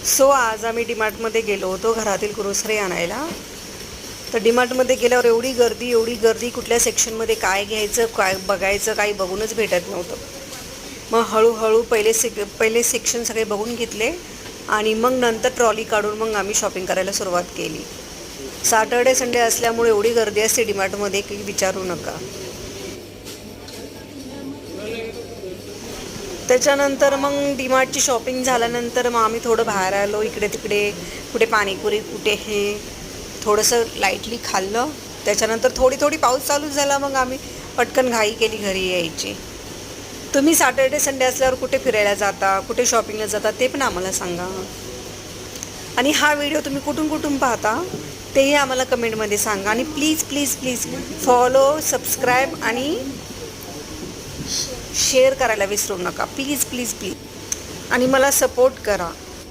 So आज आम्ही डीमार्टमध्ये गेलो होतो घरातील ग्रोसरी आणायला. तर डीमार्टमध्ये गेल्यावर एवढी गर्दी कुठल्या सेक्शनमध्ये काय घ्यायचं काय बघायचं काही बघूनच भेटत नव्हतं. मग हळूहळू पहिले सेक्शन सगळे बघून घेतले आणि मग नंतर ट्रॉली काढून मग आम्ही शॉपिंग करायला सुरुवात केली. सॅटर्डे संडे असल्यामुळे एवढी गर्दी असते डीमार्टमध्ये की विचारू नका. त्याच्यानंतर मग डीमार्टची शॉपिंग झाल्यानंतर मग आम्ही थोडं बाहेर आलो, इकडे तिकडे कुठे पाणीपुरी कुठे हे थोडंसं लाईटली खाल्लं. त्याच्यानंतर थोडी पाऊस चालू झाला, मग आम्ही पटकन घाई केली घरी यायची. तुम्ही सॅटर्डे संडे असल्यावर कुठे फिरायला जाता, कुठे शॉपिंगला जाता ते पण आम्हाला सांगा. आणि हा व्हिडिओ तुम्ही कुठून पाहता तेही आम्हाला कमेंटमध्ये सांगा. आणि please please please follow, subscribe आणि शेअर करायला विसरू नका. प्लीज प्लीज प्लीज आणि मला सपोर्ट करा.